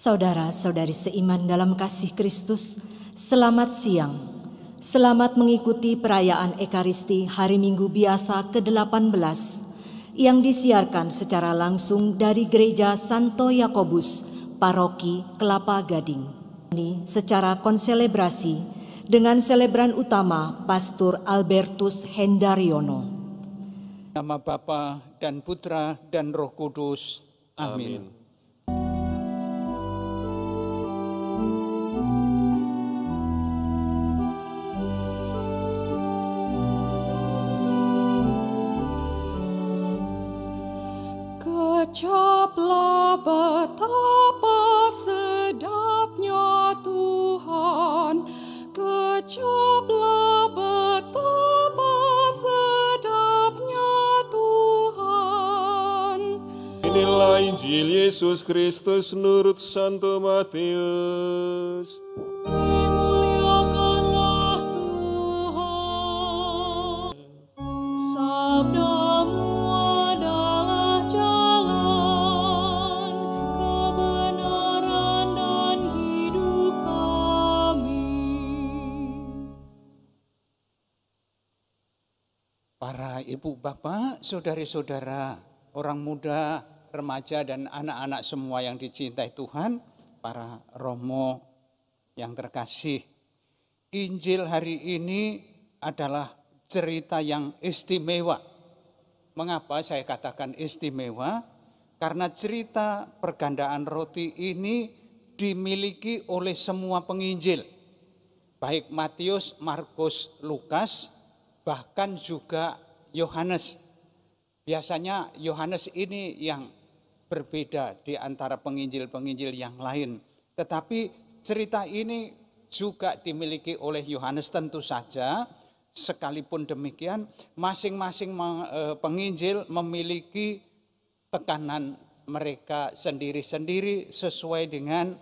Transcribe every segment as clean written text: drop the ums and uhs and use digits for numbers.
Saudara-saudari seiman dalam kasih Kristus, selamat siang. Selamat mengikuti perayaan Ekaristi Hari Minggu Biasa ke-18 yang disiarkan secara langsung dari Gereja Santo Yakobus, Paroki Kelapa Gading. Ini secara konselebrasi dengan selebran utama Pastor Albertus Hendaryono. Nama Bapa dan Putra dan Roh Kudus. Amin. Kecaplah betapa sedapnya Tuhan, kecaplah betapa sedapnya Tuhan. Inilah Injil Yesus Kristus menurut Santo Matius. Dimuliakanlah Tuhan. Sabdamu adalah jalan, kebenaran dan hidup kami. Para ibu bapak, saudari-saudara, orang muda, remaja dan anak-anak semua yang dicintai Tuhan, para romo yang terkasih. Injil hari ini adalah cerita yang istimewa. Mengapa saya katakan istimewa? Karena cerita pergandaan roti ini dimiliki oleh semua penginjil. Baik Matius, Markus, Lukas, bahkan juga Yohanes. Biasanya Yohanes ini yang berbeda di antara penginjil-penginjil yang lain. Tetapi cerita ini juga dimiliki oleh Yohanes tentu saja. Sekalipun demikian, masing-masing penginjil memiliki tekanan mereka sendiri-sendiri sesuai dengan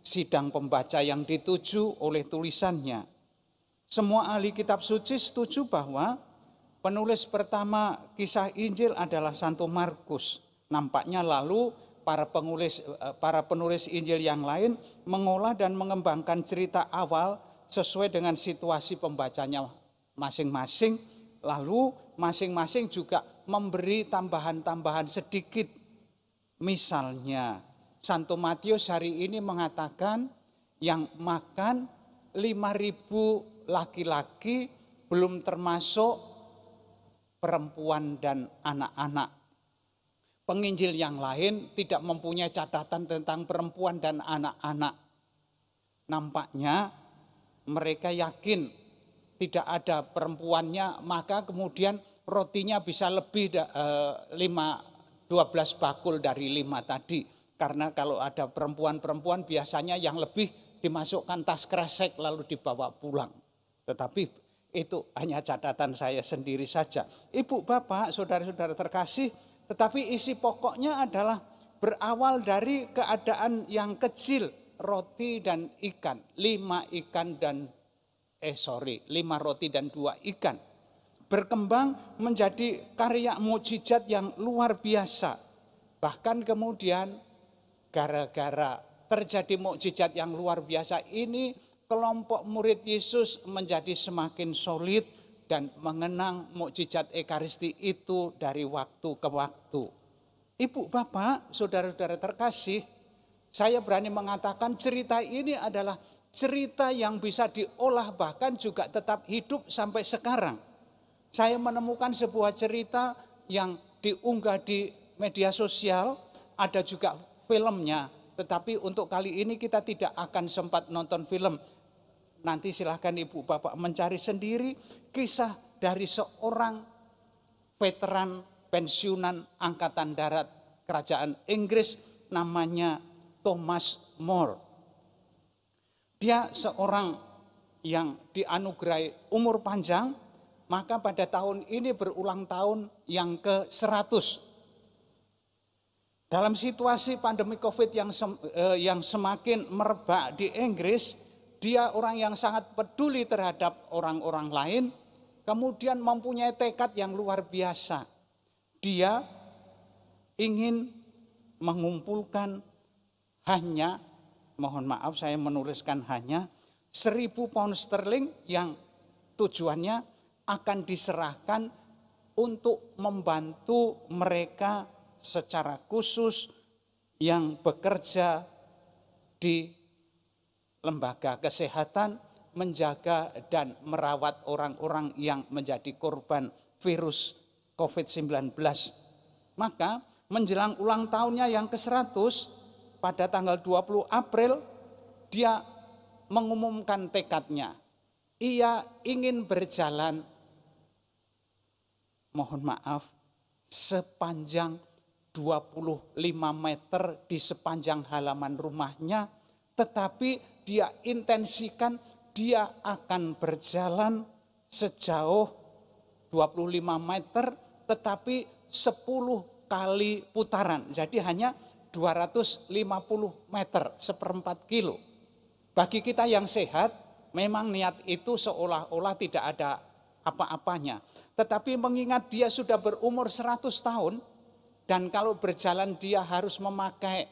sidang pembaca yang dituju oleh tulisannya. Semua ahli kitab suci setuju bahwa penulis pertama kisah Injil adalah Santo Markus. Nampaknya lalu para penulis Injil yang lain mengolah dan mengembangkan cerita awal sesuai dengan situasi pembacanya masing-masing. Lalu masing-masing juga memberi tambahan-tambahan sedikit. Misalnya Santo Matius hari ini mengatakan yang makan 5.000 laki-laki belum termasuk perempuan dan anak-anak. Penginjil yang lain tidak mempunyai catatan tentang perempuan dan anak-anak. Nampaknya mereka yakin tidak ada perempuannya, maka kemudian rotinya bisa lebih 12 bakul dari 5 tadi. Karena kalau ada perempuan-perempuan biasanya yang lebih dimasukkan tas kresek lalu dibawa pulang. Tetapi itu hanya catatan saya sendiri saja. Ibu, bapak, saudara-saudara terkasih, tetapi isi pokoknya adalah berawal dari keadaan yang kecil, roti dan ikan, 5 roti dan 2 ikan. Berkembang menjadi karya mukjizat yang luar biasa. Bahkan kemudian gara-gara terjadi mukjizat yang luar biasa ini, kelompok murid Yesus menjadi semakin solid dan mengenang mukjizat Ekaristi itu dari waktu ke waktu. Ibu, bapak, saudara-saudara terkasih, saya berani mengatakan cerita ini adalah cerita yang bisa diolah bahkan juga tetap hidup sampai sekarang. Saya menemukan sebuah cerita yang diunggah di media sosial, ada juga filmnya. Tetapi untuk kali ini kita tidak akan sempat nonton film. Nanti silahkan ibu bapak mencari sendiri kisah dari seorang veteran pensiunan Angkatan Darat Kerajaan Inggris namanya Thomas More. Dia seorang yang dianugerahi umur panjang, maka pada tahun ini berulang tahun yang ke-100. Dalam situasi pandemi COVID yang semakin merebak di Inggris, dia orang yang sangat peduli terhadap orang-orang lain, kemudian mempunyai tekad yang luar biasa. Dia ingin mengumpulkan hanya mohon maaf saya menuliskan hanya 1.000 pound sterling yang tujuannya akan diserahkan untuk membantu mereka secara khusus yang bekerja di lembaga kesehatan, menjaga dan merawat orang-orang yang menjadi korban virus COVID-19. Maka menjelang ulang tahunnya yang ke-100 pada tanggal 20 April dia mengumumkan tekadnya. Ia ingin berjalan, mohon maaf, sepanjang 25 meter di sepanjang halaman rumahnya, tetapi dia intensikan dia akan berjalan sejauh 25 meter tetapi 10 kali putaran. Jadi hanya 250 meter, 1/4 kilo. Bagi kita yang sehat, memang niat itu seolah-olah tidak ada apa-apanya. Tetapi mengingat dia sudah berumur 100 tahun, dan kalau berjalan dia harus memakai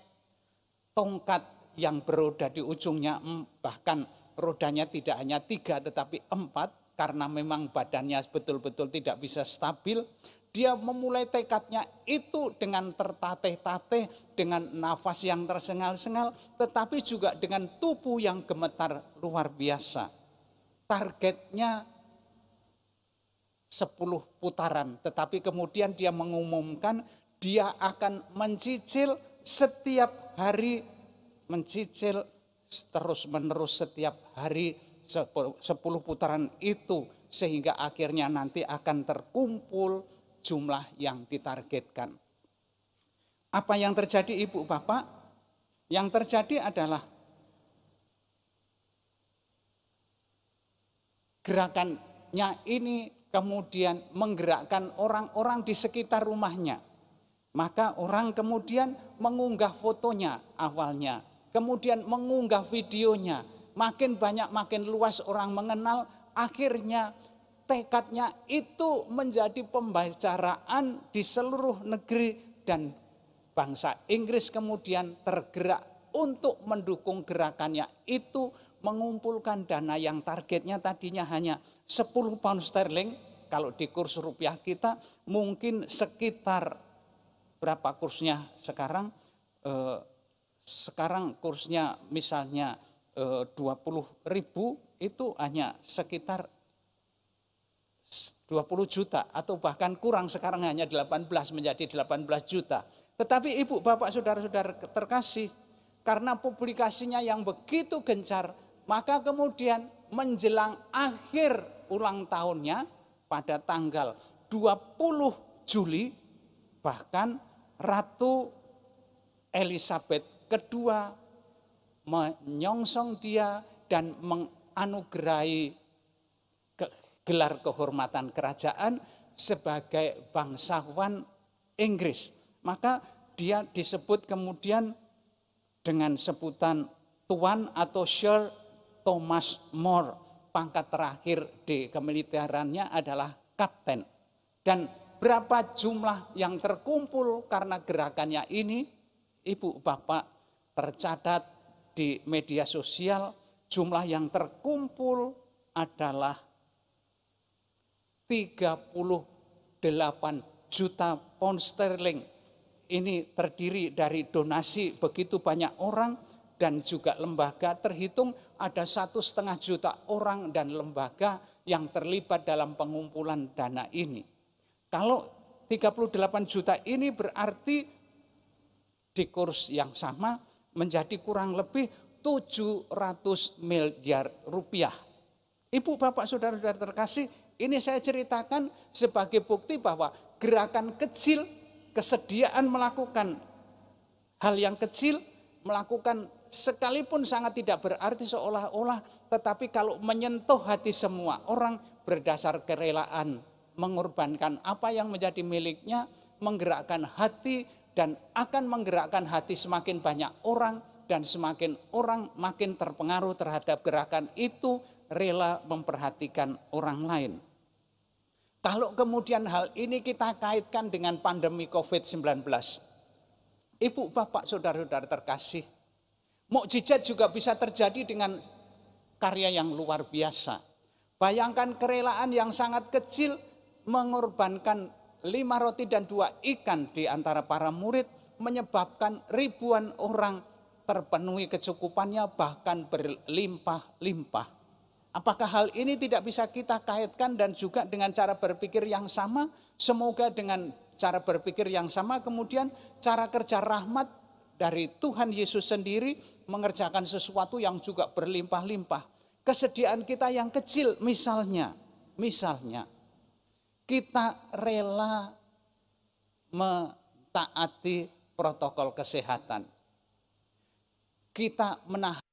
tongkat yang beroda di ujungnya, bahkan rodanya tidak hanya 3 tetapi 4, karena memang badannya betul-betul tidak bisa stabil. Dia memulai tekadnya itu dengan tertatih-tatih, dengan nafas yang tersengal-sengal, tetapi juga dengan tubuh yang gemetar luar biasa. Targetnya 10 putaran, tetapi kemudian dia mengumumkan dia akan mencicil setiap hari, mencicil terus-menerus setiap hari 10 putaran itu, sehingga akhirnya nanti akan terkumpul jumlah yang ditargetkan. Apa yang terjadi Ibu Bapak? Yang terjadi adalah gerakannya ini kemudian menggerakkan orang-orang di sekitar rumahnya. Maka orang kemudian mengunggah fotonya awalnya, kemudian mengunggah videonya, makin banyak makin luas orang mengenal, akhirnya tekadnya itu menjadi pembicaraan di seluruh negeri, dan bangsa Inggris kemudian tergerak untuk mendukung gerakannya itu, mengumpulkan dana yang targetnya tadinya hanya 10 pound sterling, kalau di kurs rupiah kita mungkin sekitar berapa kursnya sekarang? Sekarang kursnya misalnya 20.000 itu hanya sekitar 20 juta atau bahkan kurang, sekarang hanya 18 menjadi 18 juta. Tetapi Ibu Bapak Saudara-saudara terkasih, karena publikasinya yang begitu gencar, maka kemudian menjelang akhir ulang tahunnya pada tanggal 20 Juli bahkan Ratu Elizabeth II menyongsong dia dan menganugerahi gelar kehormatan kerajaan sebagai bangsawan Inggris. Maka dia disebut kemudian dengan sebutan Tuan atau Sir Thomas More. Pangkat terakhir di kemiliterannya adalah kapten. Dan berapa jumlah yang terkumpul karena gerakannya ini, Ibu Bapak, tercatat di media sosial, jumlah yang terkumpul adalah 38 juta pound sterling. Ini terdiri dari donasi begitu banyak orang dan juga lembaga. Terhitung ada 1,5 juta orang dan lembaga yang terlibat dalam pengumpulan dana ini. Kalau 38 juta ini berarti di kurs yang sama menjadi kurang lebih 700 miliar rupiah. Ibu Bapak Saudara-saudara terkasih, ini saya ceritakan sebagai bukti bahwa gerakan kecil, kesediaan melakukan hal yang kecil, melakukan sekalipun sangat tidak berarti seolah-olah, tetapi kalau menyentuh hati semua orang berdasar kerelaan, mengorbankan apa yang menjadi miliknya, menggerakkan hati, dan akan menggerakkan hati semakin banyak orang, dan semakin orang makin terpengaruh terhadap gerakan itu, rela memperhatikan orang lain. Kalau kemudian hal ini kita kaitkan dengan pandemi COVID-19, Ibu Bapak Saudara-saudara terkasih, Mukjizat juga bisa terjadi dengan karya yang luar biasa. Bayangkan kerelaan yang sangat kecil mengorbankan 5 roti dan 2 ikan di antara para murid, menyebabkan ribuan orang terpenuhi kecukupannya, bahkan berlimpah-limpah. Apakah hal ini tidak bisa kita kaitkan dan juga dengan cara berpikir yang sama? Semoga dengan cara berpikir yang sama kemudian cara kerja rahmat dari Tuhan Yesus sendiri mengerjakan sesuatu yang juga berlimpah-limpah. Kesediaan kita yang kecil misalnya kita rela mentaati protokol kesehatan. Kita menahan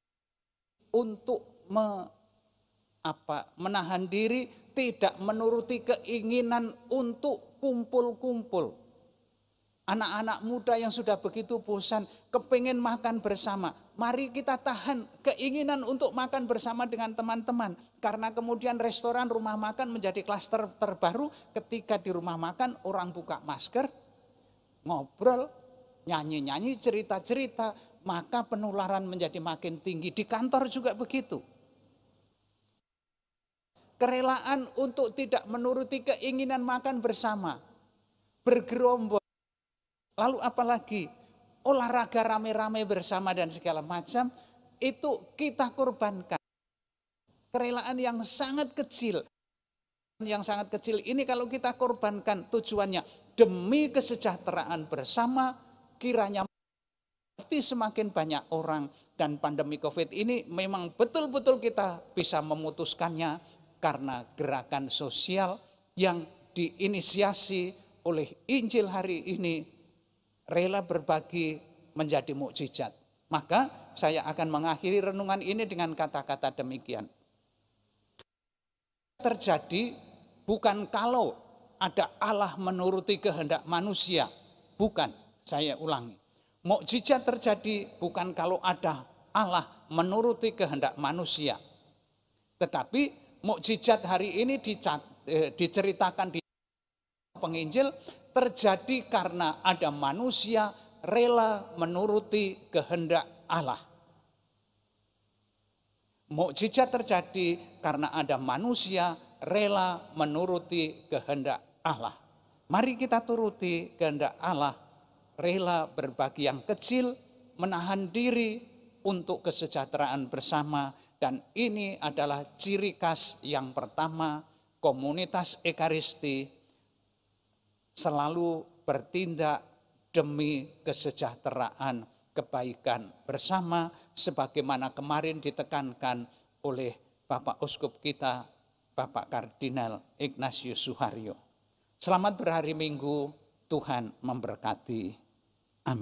untuk menahan diri tidak menuruti keinginan untuk kumpul-kumpul. Anak-anak muda yang sudah begitu bosan, kepingin makan bersama. Mari kita tahan keinginan untuk makan bersama dengan teman-teman. Karena kemudian restoran, rumah makan menjadi klaster terbaru ketika di rumah makan orang buka masker, ngobrol, nyanyi-nyanyi, cerita-cerita, maka penularan menjadi makin tinggi. Di kantor juga begitu. Kerelaan untuk tidak menuruti keinginan makan bersama, bergerombol. Lalu apalagi olahraga rame-rame bersama dan segala macam, itu kita korbankan. Kerelaan yang sangat kecil. Yang sangat kecil ini kalau kita korbankan tujuannya demi kesejahteraan bersama, kiranya semakin banyak orang, dan pandemi COVID ini memang betul-betul kita bisa memutuskannya karena gerakan sosial yang diinisiasi oleh Injil hari ini, rela berbagi menjadi mukjizat. Maka saya akan mengakhiri renungan ini dengan kata-kata demikian. Terjadi bukan kalau ada Allah menuruti kehendak manusia. Bukan, saya ulangi. Mukjizat terjadi bukan kalau ada Allah menuruti kehendak manusia. Tetapi mukjizat hari ini diceritakan di penginjil terjadi karena ada manusia rela menuruti kehendak Allah. Mukjizat terjadi karena ada manusia rela menuruti kehendak Allah. Mari kita turuti kehendak Allah, rela berbagi yang kecil, menahan diri untuk kesejahteraan bersama. Dan ini adalah ciri khas yang pertama, komunitas Ekaristi selalu bertindak demi kesejahteraan kebaikan bersama, sebagaimana kemarin ditekankan oleh Bapak Uskup kita, Bapak Kardinal Ignatius Suharyo. Selamat berhari Minggu, Tuhan memberkati. Amin.